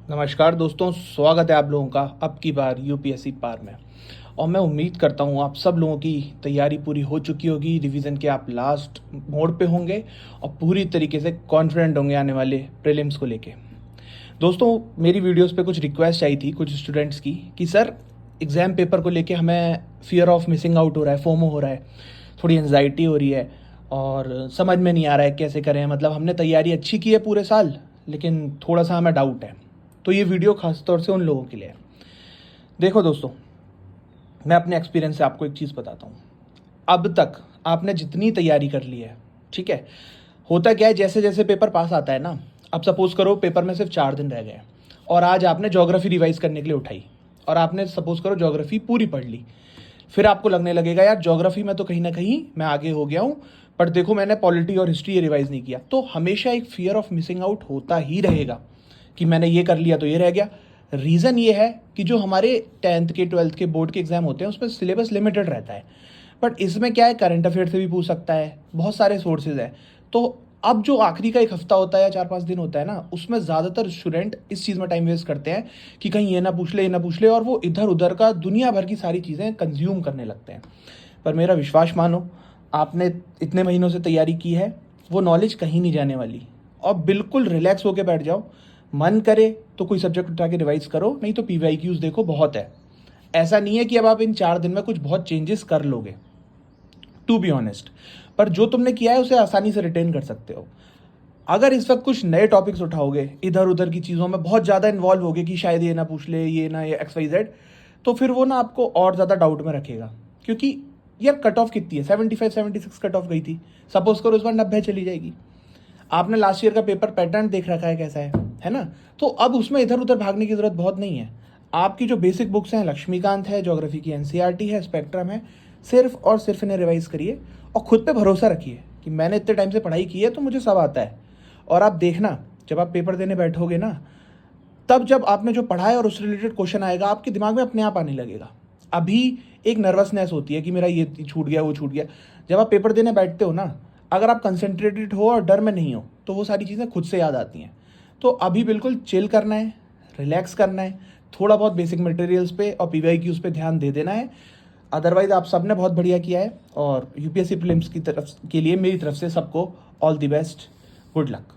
नमस्कार दोस्तों, स्वागत है आप लोगों का अब की बार यूपीएससी पार में। और मैं उम्मीद करता हूँ आप सब लोगों की तैयारी पूरी हो चुकी होगी, रिवीजन के आप लास्ट मोड पे होंगे और पूरी तरीके से कॉन्फिडेंट होंगे आने वाले प्रीलिम्स को लेके। दोस्तों, मेरी वीडियोस पे कुछ रिक्वेस्ट आई थी कुछ स्टूडेंट्स की कि सर एग्ज़ाम पेपर को लेके हमें फियर ऑफ मिसिंग आउट हो रहा है, फोमो हो रहा है, थोड़ी एनजाइटी हो रही है और समझ में नहीं आ रहा है कैसे करें। मतलब हमने तैयारी अच्छी की है पूरे साल, लेकिन थोड़ा सा हमें डाउट है। तो ये वीडियो खास तौर से उन लोगों के लिए है। देखो दोस्तों, मैं अपने एक्सपीरियंस से आपको एक चीज़ बताता हूँ। अब तक आपने जितनी तैयारी कर ली है, ठीक है, होता क्या है जैसे जैसे पेपर पास आता है ना, अब सपोज करो पेपर में सिर्फ 4 दिन रह गए और आज आपने ज्योग्राफी रिवाइज करने के लिए उठाई और आपने सपोज करो ज्योग्राफी पूरी पढ़ ली। फिर आपको लगने लगेगा यार ज्योग्राफी में तो कहीं ना कहीं मैं आगे हो गया हूँ, पर देखो मैंने पॉलिटी और हिस्ट्री रिवाइज नहीं किया। तो हमेशा एक फियर ऑफ मिसिंग आउट होता ही रहेगा कि मैंने ये कर लिया तो ये रह गया। रीज़न ये है कि जो हमारे 10th के 12th के बोर्ड के एग्जाम होते हैं उसमें सिलेबस लिमिटेड रहता है, बट इसमें क्या है, करंट अफेयर से भी पूछ सकता है, बहुत सारे सोर्सेज हैं। तो अब जो आखिरी का एक हफ्ता होता है या 4-5 दिन होता है ना, उसमें ज़्यादातर स्टूडेंट इस चीज़ में टाइम वेस्ट करते हैं कि कहीं ये ना पूछ ले ये ना पूछ ले, और वो इधर उधर का दुनिया भर की सारी चीज़ें कंज्यूम करने लगते हैं। पर मेरा विश्वास मानो, आपने इतने महीनों से तैयारी की है, वो नॉलेज कहीं नहीं जाने वाली। और बिल्कुल रिलैक्स होकर बैठ जाओ, मन करे तो कोई सब्जेक्ट उठा के रिवाइज करो, नहीं तो पीवाईक्यूज देखो, बहुत है। ऐसा नहीं है कि अब आप इन 4 दिन में कुछ बहुत चेंजेस कर लोगे, टू बी ऑनेस्ट, पर जो तुमने किया है उसे आसानी से रिटेन कर सकते हो। अगर इस वक्त कुछ नए टॉपिक्स उठाओगे, इधर उधर की चीज़ों में बहुत ज़्यादा इन्वॉल्व होगे कि शायद ये ना पूछ ले, ये ना, ये XYZ, तो फिर वो ना आपको और ज़्यादा डाउट में रखेगा। क्योंकि यार कट ऑफ कितनी है, 75-76 कट ऑफ गई थी, सपोज करो इस बार 90 चली जाएगी। आपने लास्ट ईयर का पेपर पैटर्न देख रखा है कैसा है ना। तो अब उसमें इधर उधर भागने की जरूरत बहुत नहीं है। आपकी जो बेसिक बुक्स हैं, लक्ष्मीकांत है, ज्योग्राफी की एनसीईआरटी है, स्पेक्ट्रम है, सिर्फ और सिर्फ इन्हें रिवाइज करिए और खुद पे भरोसा रखिए कि मैंने इतने टाइम से पढ़ाई की है तो मुझे सब आता है। और आप देखना, जब आप पेपर देने बैठोगे ना, तब जब आपने जो पढ़ा है और उससे रिलेटेड क्वेश्चन आएगा आपके दिमाग में अपने आप आने लगेगा। अभी एक नर्वसनेस होती है कि मेरा ये छूट गया वो छूट गया। जब आप पेपर देने बैठते हो ना, अगर आप कंसंट्रेटेड हो और डर में नहीं हो तो वो सारी चीज़ें खुद से याद आती हैं। तो अभी बिल्कुल चिल करना है, रिलैक्स करना है, थोड़ा बहुत बेसिक मटेरियल्स पे और पीवाईक्यूज पे ध्यान दे देना है। अदरवाइज आप सब ने बहुत बढ़िया किया है और यूपीएससी प्रीलिम्स की तरफ के लिए मेरी तरफ से सबको all the best, good luck.